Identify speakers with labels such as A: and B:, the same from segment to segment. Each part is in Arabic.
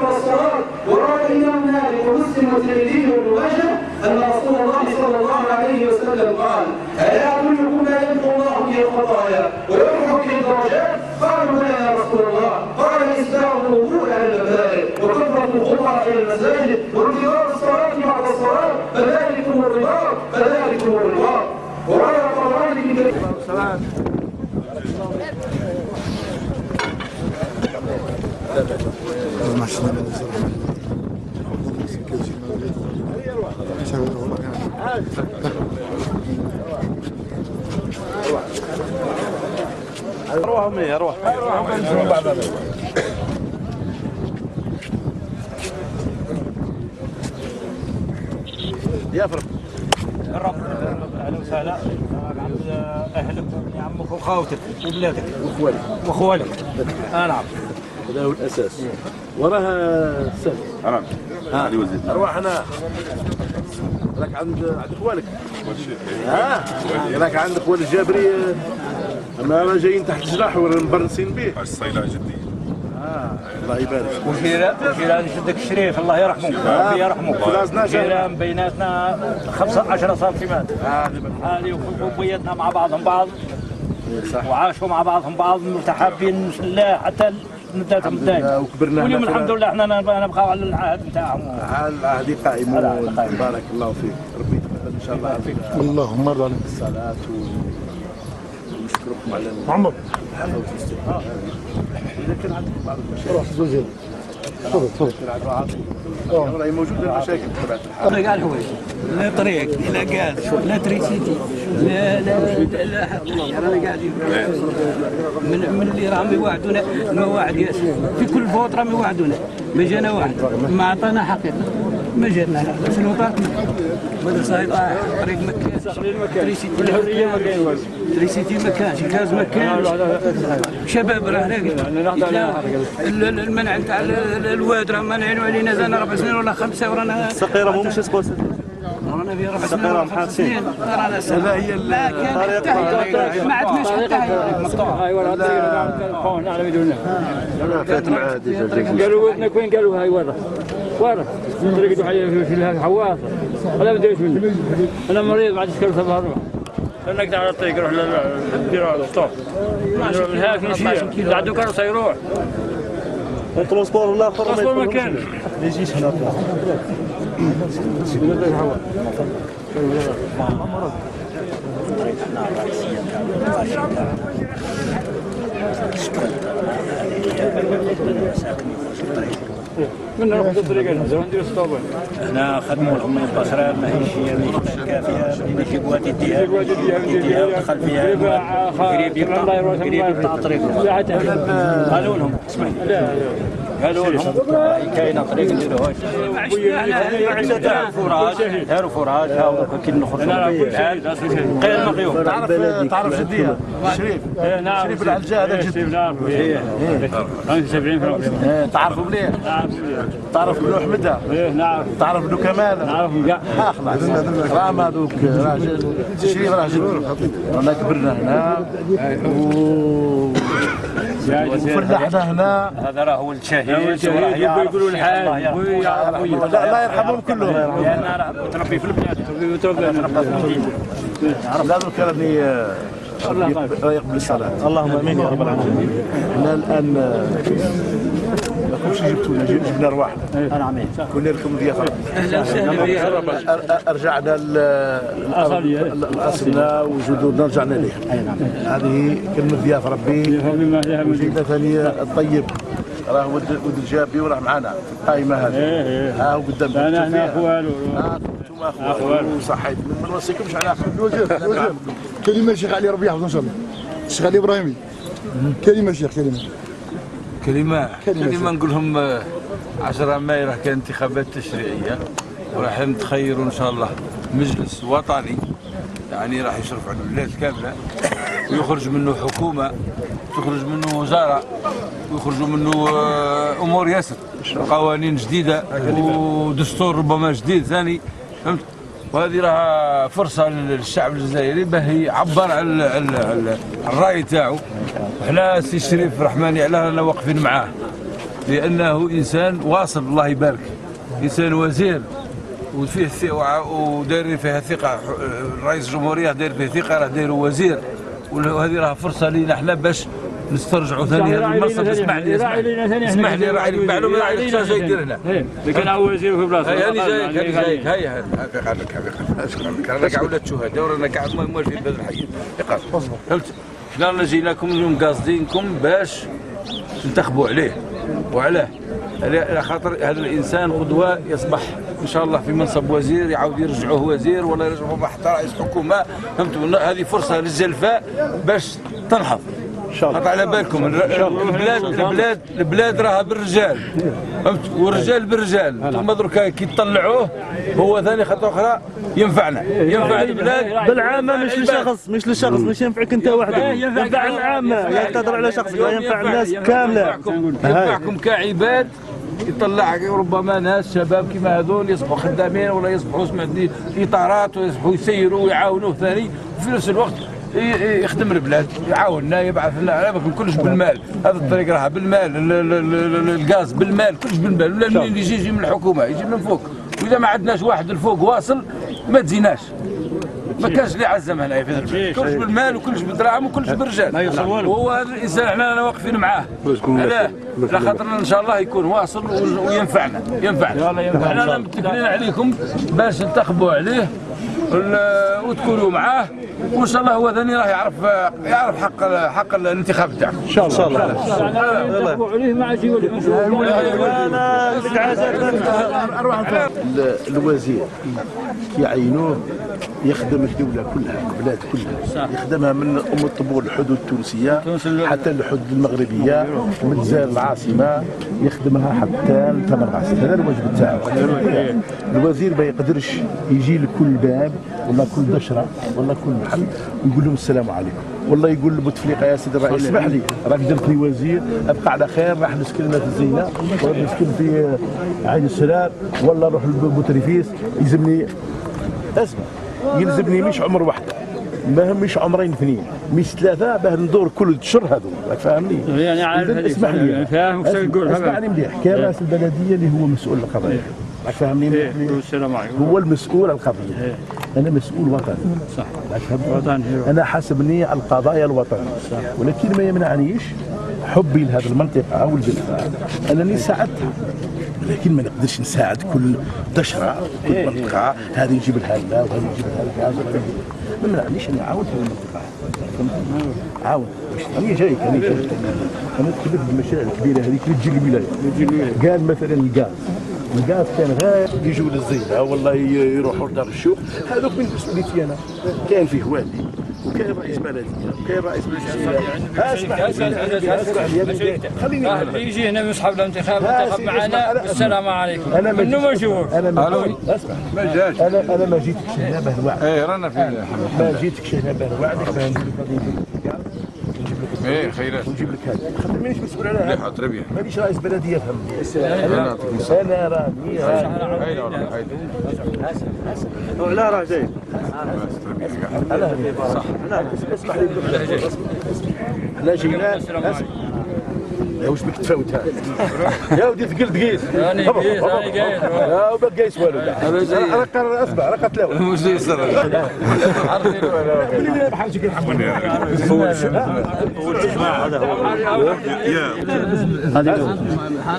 A: والصلاة. وروى الإمام مالك ومسلم والترمذي وابن ماجه أن رسول الله صلى الله عليه وسلم قال: ألا أدلكم ما يمحو الله به الخطايا ويرفع به الدرجات؟ قالوا: بلى يا رسول الله. قال: إسباغ الوضوء على المبادئ وكثرة الخطى إلى المساجد وانتظار الصلاة بعد الصلاة فذلكم الرباط فذلكم الرباط. وروى الطبراني في
B: أروح يا فرق
C: الرب اهلا وسهلا عند اهلك عمك وخواتك وبلادك واخوالك. نعم
B: هذا هو الاساس. وراها السهل.
D: نعم. علي وزير.
B: اروح انا راك عند اخوانك. راك عند اخوان الجابري. اما جايين تحت جراح ومبرسين به.
D: الصيلة جدية.
B: الله يبارك.
C: وجيران جدك الشريف الله يرحمه ربي يرحمه. جيران بيناتنا 15 سنتيمتر. هذه وبيتنا مع بعضهم بعض. صح. وعاشوا مع بعضهم بعض متحابين في الله حتى نداتهم الدائم.
B: وكبرنا.
C: واليوم الحمد لله احنا نبقاو على العهد نتاعهم.
B: العهد قائمون. بارك الله فيك. ربي يتقبل ان شاء الله فيك.
E: اللهم ارضى عليك.
B: الصلاة ونشكركم على
E: محمد
B: الحفاوة والاستقبال. إذا كان عندكم بعض المشاكل.
E: روح زوجين. تفضل.
B: راهي موجودة المشاكل بطبيعة الحال.
C: طريق على الهواء، لا طريق، لا غاز، لا تريسيتي، لا حاجة، رانا قاعدين من اللي راهم يوعدونا المواعيد ياسر، في كل فوت راهم يوعدونا، ما جانا واحد، ما عطانا حقيقة، ما جاتنا شنو طارتنا؟ مدرسة يطاح، طريق ما كانش، تريسيتي ما كانش، غاز ما كانش، شباب راه المنع نتاع الواد راه مانعينو علينا زانا 4 سنين ولا 5 ورانا
B: السقيرة مو مش سكوت.
C: رانا في 4 سنين ولا 5 سنين رانا سنة هي ما عندناش حتى هي مقطوعة.
F: ايوا الطريق نعم بدونها.
B: أنا فات مع
F: قالوا ودنا كوين قالوا هاي ورا الطريق في الحواص هذا ما دريت منه. انا مريض بعد شكرت الهربة انك على الطريق روح للدير على الطوب من هاك نمشي عندو كرسي يروح
B: الترونسبور الاخر
F: ما كانش
B: ما يجيش هنا.
F: من نروح الطريق ندير ستوب.
C: هنا خدموا لهم البصره ماهيش كافيه ماشي بوادي الديار ودخل فيها قريب يقطع الطريق. قالوا لهم اسمعي قالوا لهم كاينه طريق نديروها داروا فراج هاو كي نخرجوا غير مقيوم.
B: تعرف جديه شريف.
F: نعم
B: شريف العلجاء هذا جدي.
F: نعم 75%.
B: تعرفوا مليح. تعرف بنو حمده.
F: نعم
B: تعرف بنو كمال.
F: نعرفهم كاع.
B: خلاص راهم هذوك راجل شريف راه جدي. رانا كبرنا هنا وفلحنا هنا.
C: هذا راه هو الشهيد
F: يقولوا الحال
B: لا يرحمهم كلهم.
C: لان راه متربي في البلاد
B: لازم كان يقبل الصلاة. اللهم امين يا رب العالمين. احنا الان كلشي جبنا رواحنا.
C: نعم
B: كنا لكم ضيافه.
C: اهلا وسهلا.
B: رجعنا لاصلنا وجذورنا رجعنا ليه. هذه كلمه ضيافه ربي. وجينا ثاني الطيب راه ولد الجابي وراه معنا في القائمه هذه. ها هو قدامك.
F: انا اخوالو.
B: انتم اخوالو وصحيت ما نوصيكمش على
E: وزير كلمه شيخ علي ربي يحفظه ان شاء الله. الشيخ علي ابراهيمي كلمه شيخ
G: كلمة نقول لهم 10 ماي راه كان انتخابات تشريعية وراح نتخيروا ان شاء الله مجلس وطني يعني راح يشرف على البلاد كاملة ويخرج منه حكومة تخرج منه وزارة ويخرجوا منه امور ياسر قوانين جديدة ودستور ربما جديد ثاني فهمت. وهذه راها فرصة للشعب الجزائري باه يعبر على الرأي تاعو. احنا سي شريف رحماني علاه رانا واقفين معاه لأنه إنسان واصل الله يبارك، إنسان وزير وفيه وداير فيها ثقة، رئيس الجمهورية داير فيه ثقة، راه دايرو وزير، وهذه راه فرصة لينا احنا باش نسترجعوا ثاني هذا المنصب. اسمح لي راعي لي معلومة راعي لي شنو يدير هنا.
F: لكن هو وزير في بلاصه.
G: هاني جايك هيا قال لك رانا كاع ولاد شهداء ورانا كاع موالفين بهذا الحي. فهمت؟ حنا جيناكم اليوم قاصدينكم باش تنتخبوا عليه وعلاه، على خاطر هذا الانسان غدوه يصبح ان شاء الله في منصب وزير، يعاود يرجعوه وزير ولا يرجعوه حتى رئيس حكومه. فهمتوا؟ هذه فرصه للجلفاء باش تنهض ان شاء الله. على بالكم البلاد راها بالرجال، فهمت؟ والرجال بالرجال، ثم دركا كي تطلعوه هو ثاني خطوه اخرى ينفع البلاد
H: بالعامه، مش لشخص مش ينفعك انت وحدك، ينفع العامه. تهضر على شخص، ينفع الناس كامله،
G: ينفعكم كعباد. يطلع ربما ناس شباب كما هذول يصبحوا خدامين ولا يصبحوا سمعتني اطارات ويصبحوا يسيروا ويعاونوه ثاني، وفي نفس الوقت يخدم البلاد، يعاوننا، يبعث لنا على كلش بالمال. هذا الطريق راها بالمال، الغاز بالمال، كلش بالمال. ولا منين يجي من الحكومه، يجي من فوق. واذا ما عندناش واحد الفوق واصل ما تزيناش، ما كانش اللي عزم هنا في البلاد. كلش بالمال وكلش بالدراهم وكلش بالرجال. وهو هذا الانسان احنا واقفين معاه. علاه؟ على خاطرنا ان شاء الله يكون واصل وينفعنا. احنا متكلين عليكم باش تنتخبوا عليه وتكونوا معاه، وان شاء الله هو ثاني راه يعرف حق الانتخاب تاعكم ان شاء الله.
F: عليه ما عاد
B: الوزير يعينوه يخدم الدولة كلها، البلاد كلها، يخدمها من أم الطبور الحدود التونسية حتى الحدود المغربية، من الجزائر العاصمة يخدمها حتى لتمرغاس. هذا الواجب تاعو. الوزير ما يقدرش يجي لكل باب ولا كل دشرة ولا كل محل ويقول لهم السلام عليكم، والله يقول لبوتفليقه يا سيدي الرئيس اسمح لي راك درت لي وزير، ابقى على خير، راح نسكن في الزينه ولا نسكن في عين السلام ولا نروح لبوتريفيس. يلزمني اسمع، يلزمني مش عمر واحده، مش عمرين اثنين، مش ثلاثه، باه ندور كل شهر هذو. راك فاهمني؟
F: يعني عارف هذيك،
B: اسمح لي
F: فاهم وش تقول.
B: اسمعني مليح، كرئيس البلديه اللي هو مسؤول القضيه، راك فاهمني؟ هو المسؤول عن القضيه. انا مسؤول وطني، صح، وطني. انا حاسبني القضايا الوطنيه، ولكن ما يمنعنيش حبي لهذه المنطقه او البلاد انني ساعدتها، لكن ما نقدرش نساعد كل دشره، كل منطقه هذه نجيب لها لا وهذه نجيب لها لا. ما منعنيش اني نعاود في المنطقه، عاود. انا جايك انا تكلفت بالمشاريع الكبيره هذيك اللي تجي الولايه. قال مثلا الغاز كان غير يجوا للزينه والله يروحوا لدار الشوق، هذوك من مسؤوليتي انا. كان فيه والي وكان رئيس بلديه وكان رئيس
F: خليني اللي يجي هنا يصحب الانتخاب معنا السلام عليكم. انا منو مشهور،
B: اسمع
G: ما جاش.
B: انا ما جيتكش هنا باه نوعدك.
G: رانا فينا
B: ما جيتكش هنا باه نوعدك،
G: ايه خيرات
B: ونجيب لك هذا، خاطر مانيش مسؤول على هذا.
G: حاضر بيه.
B: مانيش رئيس بلديه، فهمني. انا راني لا راه جاي. صح. اسمح لي احنا جينا. يا واش بك تفوت هذا يا ودي ثقلت قيس.
F: راني قيس، راني قايس.
B: لا وما قايس والو. انا اسمع انا قتلاوه
G: مش زي السر.
B: اللي بحال شي كنحبني
G: هذه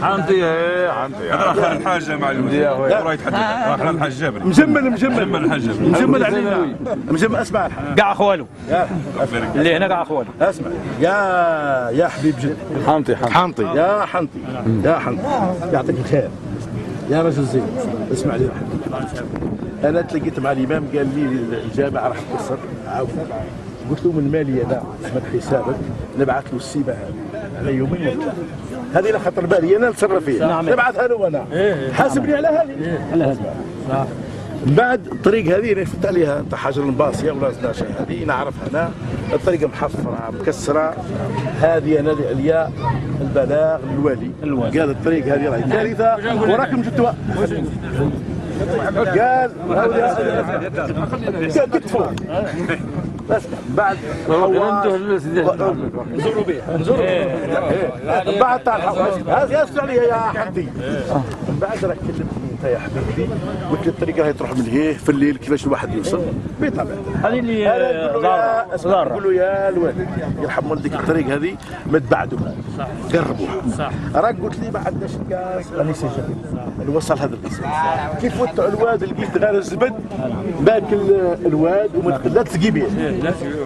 G: حامتي
D: هذا اخر الحاجه مع الوزير راه يتحدث اخر الحاج جابر
B: مجمل علينا مجمل. اسمع
F: كاع خوالو اللي هنا كاع خوالو.
B: اسمع يا حبيب جد حنطي يا حنطي يعطيك الخير يا رجل زين. اسمع لي انا تلاقيت مع الامام قال لي الجامعه راح تكسر، عاود قلت له من مالي انا من حسابك نبعث له السيبه هذه على يومين وثلاثه، هذه لا خطر بالي انا نتصرف فيها، نبعثها له انا حاسبني على هذه. من بعد الطريق هذه نفت عليها تاع حجر الباصيه ولا زناشة، هذه نعرفها انا، الطريقه محفره مكسره، هذه انا اللي عليا البلاغ للوالي قال الطريق هذه راهي كارثه وراكم جبتوها. قال كتفوا بس بعد نزوروا بها نزوروا بعد تاع الحواجب هذا يسمع عليها يا حمدي. من بعد راك كلمتني انت يا حبيبي قلت لي الطريقه هي تروح من هيه في الليل كيفاش الواحد يوصل بطبيعه
F: هذه اللي
B: نقول له يا الوالد يرحم والديك الطريق هذه ما تبعدوا معها قربوها صح. راك قلت لي ما عندناش الكاس راني سجل نوصل هذا المسافه كيف وطع الواد لقيت غير الزبد باكل الواد وما لا تسقي به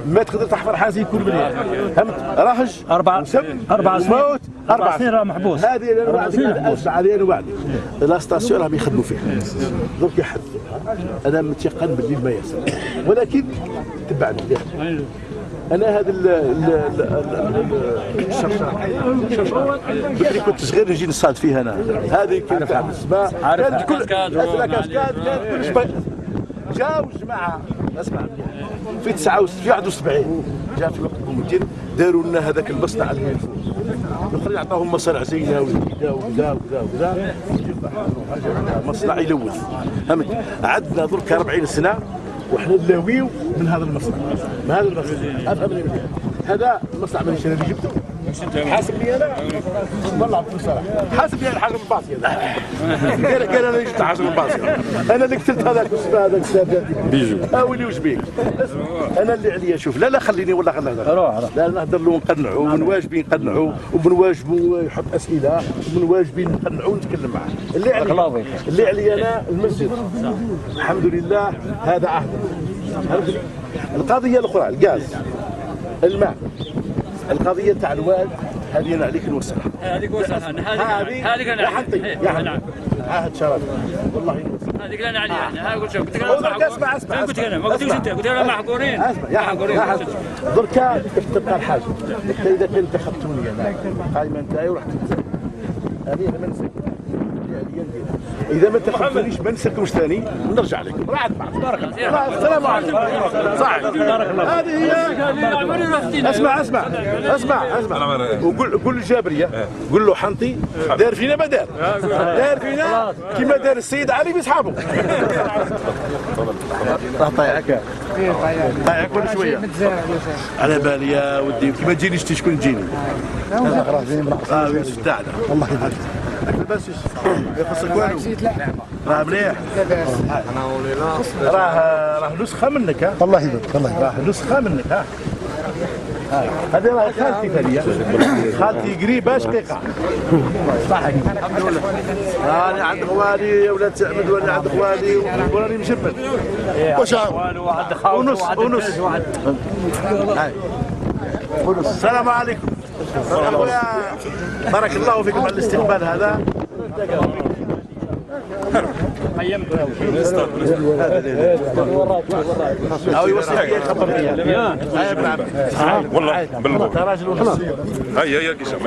B: ما تقدر تحفر حاسي يكون بليه فهمت راهج 4 سنين 4 سنين راه محبوس هذه انا وعدك علي انا وعدك لا ستاسيون راهم يخدموا فيها دونك يحد انا متيقن باللي ما يصير ولكن تبعني انا هذا الشرشار اللي كنت صغير نجي نصاد فيها انا هذه كانت تاع السماء كانت كل كاسكاد كانت جاو جماعه اسمع في 71 جاء في وقت بومدين داروا لنا هذاك المصنع اللي فوق الاخرين عطاهم مصانع زينه وجديده وكذا وكذا وكذا مصنع يلوث فهمت عندنا درك 40 سنه وحنا نلاويو من هذا المصنع من هذا المصنع افهمني هذا المصنع مانيش انا اللي جبته حاسبني انا والله بكل صراحه حاسبني انا حاجه من باصي قال انا جبت حاجه من باصي انا اللي قتلت هذاك السبب بيجو ويلي وش بيك انا اللي عليا شوف لا خليني ولا خليني لا نهضر له ونقنعه ومن واجبي نقنعه ومن واجبه يحط اسئله ومن واجبي نقنعه ونتكلم معاه اللي عليا انا المسجد الحمد لله هذا عهد القضيه الاخرى الغاز الماء القضيه تاع الواد هذه انا عليك نوسعها
F: هذيك وسعها هذيك انا
B: نعم عهد شرف والله نوسعها
F: هذيك انا عليها انا قلت لك
B: اسمع
F: قلت انا ما قلتش انت قلت انا محقورين
B: يا محقورين دركا تبقى الحاجه اذا كنت خدتوني انا قايمه انت ورحت هذه انا ما نسيت اذا ما تخافونيش ما نسكروش ثاني ونرجع لكم بعد بارك الله السلام عليكم صح بارك الله هذه هي اسمع وقول للجابريه قول له حنطي دار فينا ما دار فينا كما دار السيد علي باصحابه راه طايعك كل شويه على بالي يا ودي كي ما تجينيش شكون تجيني يوسف تاعنا والله يبارك بس يخصك والو راه مليح راه نسخه منك ها الله يبارك الله راه نسخه منك ها هذه راه خالتي ثانيه خالتي قريبه شقيقه صح الحمد لله راني عند خوالي يا ولاد سعمد وانا عند خوالي وراني مجمد واش ونص السلام عليكم بارك الله فيكم على الاستقبال هذا او يوصل يخبر فيها هاي ابن عمي
D: والله بالله
B: راجل ونص
D: هيا كيشام